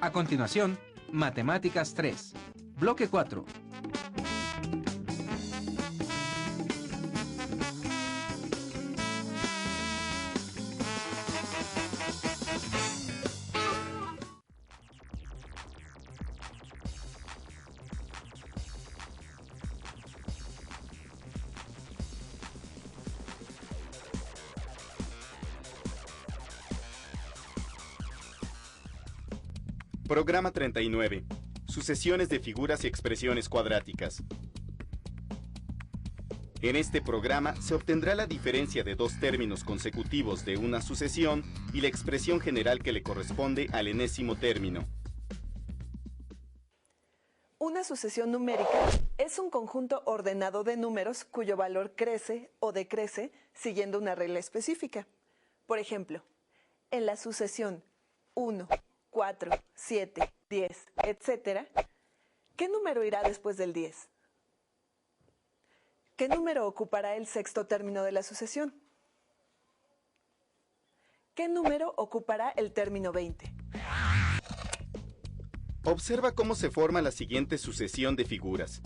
A continuación, Matemáticas 3, Bloque 4. Programa 39. Sucesiones de figuras y expresiones cuadráticas. En este programa se obtendrá la diferencia de dos términos consecutivos de una sucesión y la expresión general que le corresponde al enésimo término. Una sucesión numérica es un conjunto ordenado de números cuyo valor crece o decrece siguiendo una regla específica. Por ejemplo, en la sucesión 1, 4, 7, 10, etc., ¿qué número irá después del 10? ¿Qué número ocupará el sexto término de la sucesión? ¿Qué número ocupará el término 20? Observa cómo se forma la siguiente sucesión de figuras.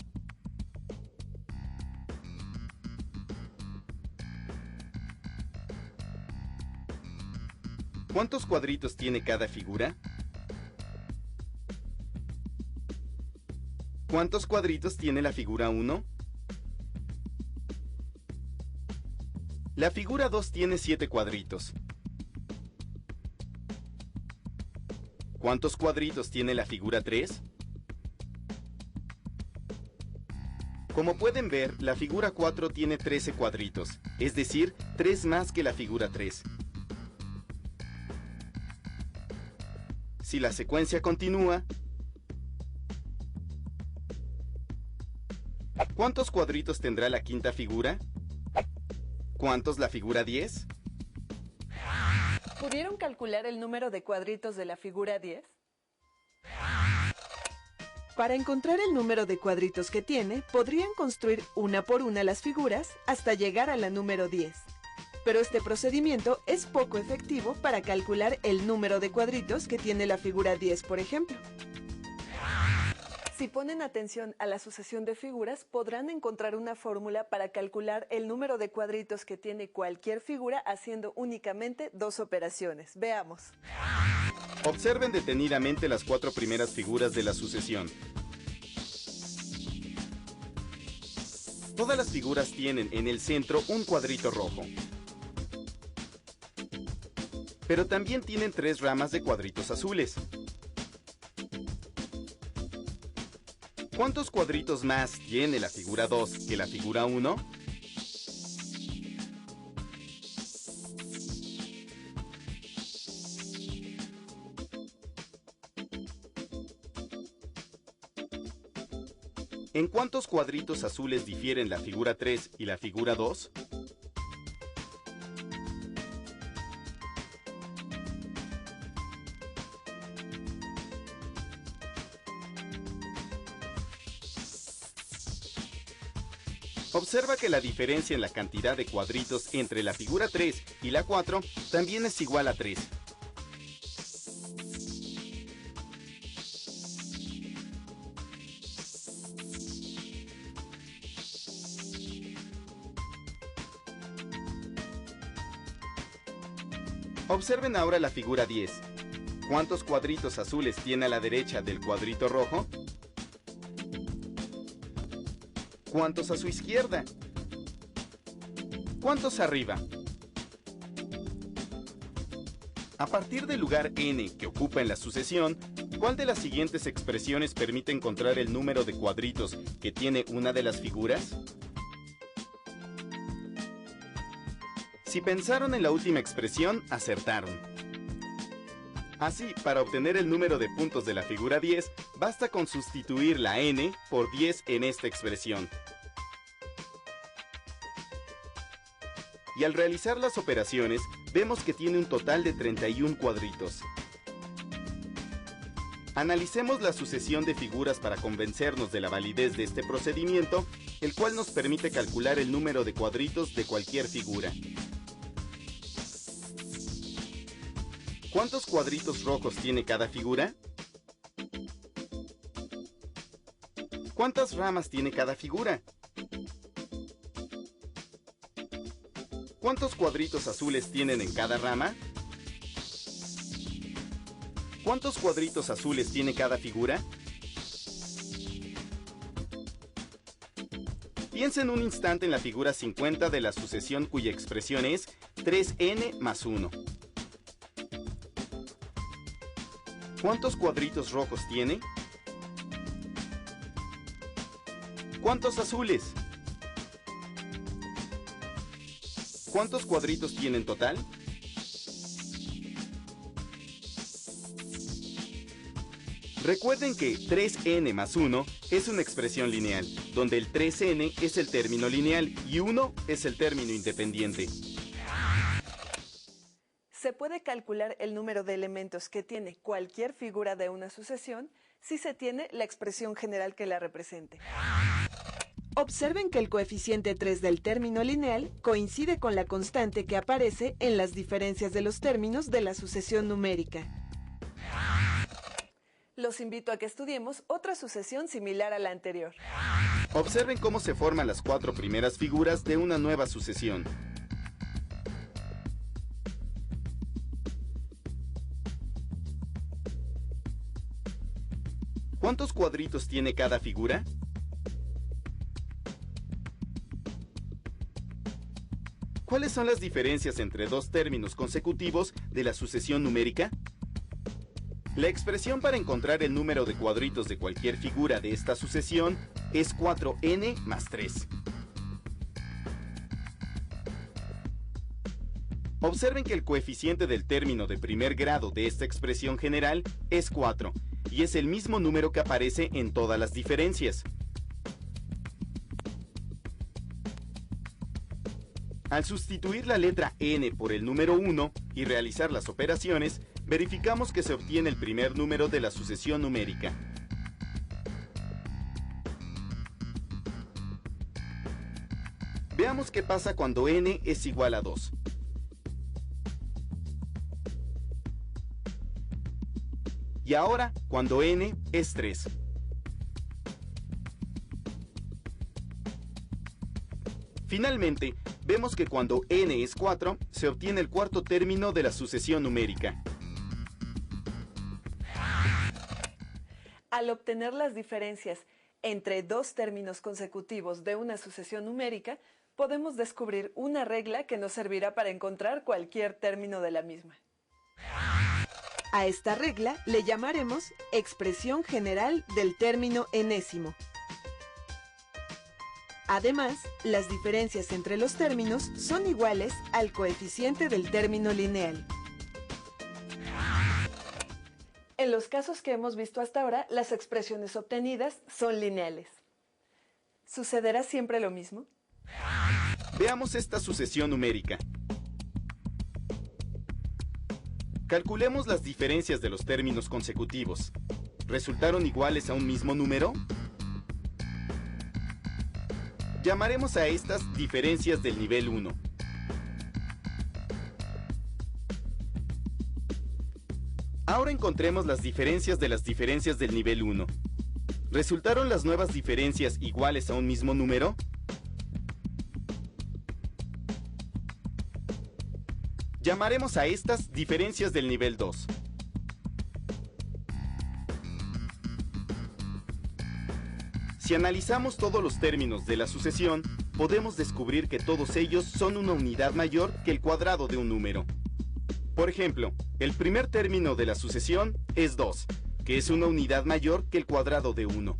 ¿Cuántos cuadritos tiene cada figura? ¿Cuántos cuadritos tiene la figura 1? La figura 2 tiene 7 cuadritos. ¿Cuántos cuadritos tiene la figura 3? Como pueden ver, la figura 4 tiene 13 cuadritos, es decir, 3 más que la figura 3. Si la secuencia continúa, ¿cuántos cuadritos tendrá la quinta figura? ¿Cuántos la figura 10? ¿Pudieron calcular el número de cuadritos de la figura 10? Para encontrar el número de cuadritos que tiene, podrían construir una por una las figuras hasta llegar a la número 10. Pero este procedimiento es poco efectivo para calcular el número de cuadritos que tiene la figura 10, por ejemplo. Si ponen atención a la sucesión de figuras, podrán encontrar una fórmula para calcular el número de cuadritos que tiene cualquier figura haciendo únicamente dos operaciones. Veamos. Observen detenidamente las 4 primeras figuras de la sucesión. Todas las figuras tienen en el centro un cuadrito rojo. Pero también tienen 3 ramas de cuadritos azules. ¿Cuántos cuadritos más tiene la figura 2 que la figura 1? ¿En cuántos cuadritos azules difieren la figura 3 y la figura 2? Observa que la diferencia en la cantidad de cuadritos entre la figura 3 y la 4 también es igual a 3. Observen ahora la figura 10. ¿Cuántos cuadritos azules tiene a la derecha del cuadrito rojo? ¿Cuántos a su izquierda? ¿Cuántos arriba? A partir del lugar n que ocupa en la sucesión, ¿cuál de las siguientes expresiones permite encontrar el número de cuadritos que tiene una de las figuras? Si pensaron en la última expresión, acertaron. Así, para obtener el número de puntos de la figura 10, basta con sustituir la n por 10 en esta expresión. Y al realizar las operaciones, vemos que tiene un total de 31 cuadritos. Analicemos la sucesión de figuras para convencernos de la validez de este procedimiento, el cual nos permite calcular el número de cuadritos de cualquier figura. ¿Cuántos cuadritos rojos tiene cada figura? ¿Cuántas ramas tiene cada figura? ¿Cuántos cuadritos azules tienen en cada rama? ¿Cuántos cuadritos azules tiene cada figura? Piensa en un instante en la figura 50 de la sucesión cuya expresión es 3n más 1. ¿Cuántos cuadritos rojos tiene? ¿Cuántos azules? ¿Cuántos cuadritos tiene en total? Recuerden que 3n más 1 es una expresión lineal, donde el 3n es el término lineal y 1 es el término independiente. Se puede calcular el número de elementos que tiene cualquier figura de una sucesión si se tiene la expresión general que la represente. Observen que el coeficiente 3 del término lineal coincide con la constante que aparece en las diferencias de los términos de la sucesión numérica. Los invito a que estudiemos otra sucesión similar a la anterior. Observen cómo se forman las 4 primeras figuras de una nueva sucesión. ¿Cuántos cuadritos tiene cada figura? ¿Cuáles son las diferencias entre dos términos consecutivos de la sucesión numérica? La expresión para encontrar el número de cuadritos de cualquier figura de esta sucesión es 4n más 3. Observen que el coeficiente del término de primer grado de esta expresión general es 4, y es el mismo número que aparece en todas las diferencias. Al sustituir la letra n por el número 1 y realizar las operaciones, verificamos que se obtiene el primer número de la sucesión numérica. Veamos qué pasa cuando n es igual a 2. Y ahora, cuando n es 3. Finalmente, vemos que cuando n es 4, se obtiene el cuarto término de la sucesión numérica. Al obtener las diferencias entre dos términos consecutivos de una sucesión numérica, podemos descubrir una regla que nos servirá para encontrar cualquier término de la misma. A esta regla le llamaremos expresión general del término enésimo. Además, las diferencias entre los términos son iguales al coeficiente del término lineal. En los casos que hemos visto hasta ahora, las expresiones obtenidas son lineales. ¿Sucederá siempre lo mismo? Veamos esta sucesión numérica. Calculemos las diferencias de los términos consecutivos. ¿Resultaron iguales a un mismo número? Llamaremos a estas diferencias del nivel 1. Ahora encontremos las diferencias de las diferencias del nivel 1. ¿Resultaron las nuevas diferencias iguales a un mismo número? Llamaremos a estas diferencias del nivel 2. Si analizamos todos los términos de la sucesión, podemos descubrir que todos ellos son una unidad mayor que el cuadrado de un número. Por ejemplo, el primer término de la sucesión es 2, que es una unidad mayor que el cuadrado de 1.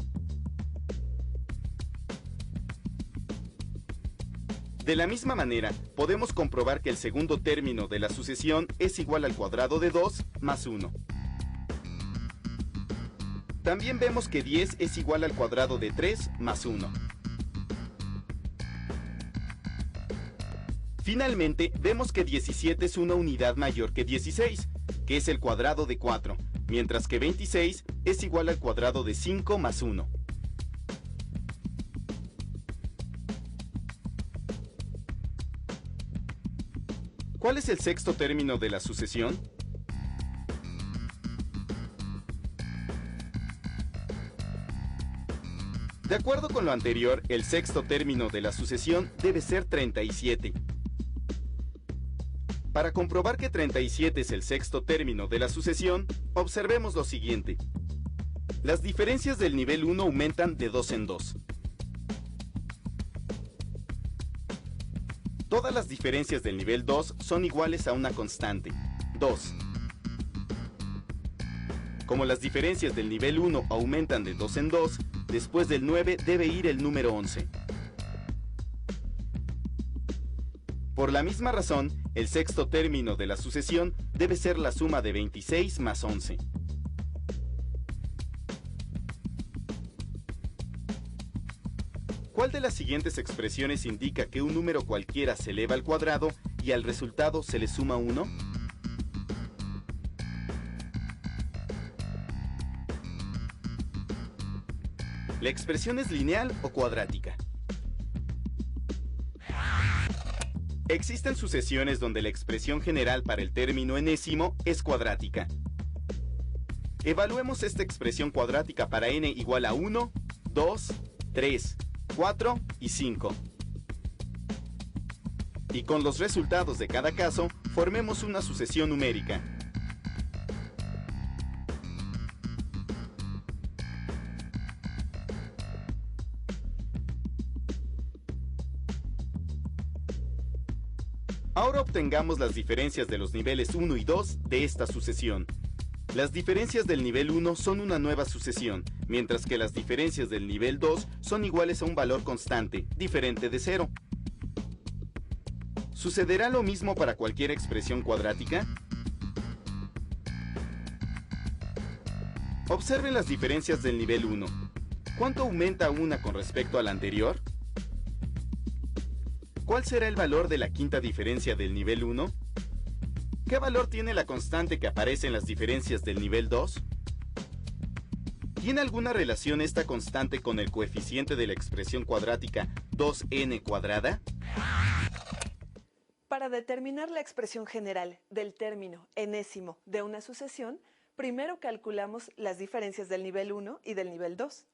De la misma manera, podemos comprobar que el segundo término de la sucesión es igual al cuadrado de 2 más 1. También vemos que 10 es igual al cuadrado de 3 más 1. Finalmente, vemos que 17 es una unidad mayor que 16, que es el cuadrado de 4, mientras que 26 es igual al cuadrado de 5 más 1. ¿Cuál es el sexto término de la sucesión? De acuerdo con lo anterior, el sexto término de la sucesión debe ser 37. Para comprobar que 37 es el sexto término de la sucesión, observemos lo siguiente. Las diferencias del nivel 1 aumentan de 2 en 2. Todas las diferencias del nivel 2 son iguales a una constante, 2. Como las diferencias del nivel 1 aumentan de 2 en 2, después del 9 debe ir el número 11. Por la misma razón, el sexto término de la sucesión debe ser la suma de 26 más 11. ¿Cuál de las siguientes expresiones indica que un número cualquiera se eleva al cuadrado y al resultado se le suma 1? ¿La expresión es lineal o cuadrática? Existen sucesiones donde la expresión general para el término enésimo es cuadrática. Evaluemos esta expresión cuadrática para n igual a 1, 2, 3, 4 y 5. Y con los resultados de cada caso, formemos una sucesión numérica. Ahora obtengamos las diferencias de los niveles 1 y 2 de esta sucesión. Las diferencias del nivel 1 son una nueva sucesión, mientras que las diferencias del nivel 2 son iguales a un valor constante, diferente de 0. ¿Sucederá lo mismo para cualquier expresión cuadrática? Observen las diferencias del nivel 1. ¿Cuánto aumenta una con respecto a la anterior? ¿Cuál será el valor de la quinta diferencia del nivel 1? ¿Qué valor tiene la constante que aparece en las diferencias del nivel 2? ¿Tiene alguna relación esta constante con el coeficiente de la expresión cuadrática 2n cuadrada? Para determinar la expresión general del término enésimo de una sucesión, primero calculamos las diferencias del nivel 1 y del nivel 2.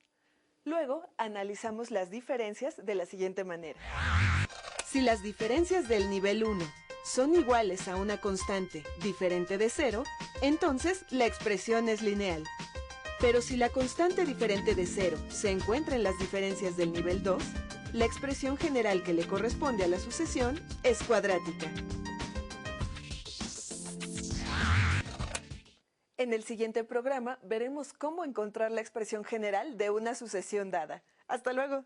Luego, analizamos las diferencias de la siguiente manera. Si las diferencias del nivel 1 son iguales a una constante diferente de 0, entonces la expresión es lineal. Pero si la constante diferente de 0 se encuentra en las diferencias del nivel 2, la expresión general que le corresponde a la sucesión es cuadrática. En el siguiente programa veremos cómo encontrar la expresión general de una sucesión dada. ¡Hasta luego!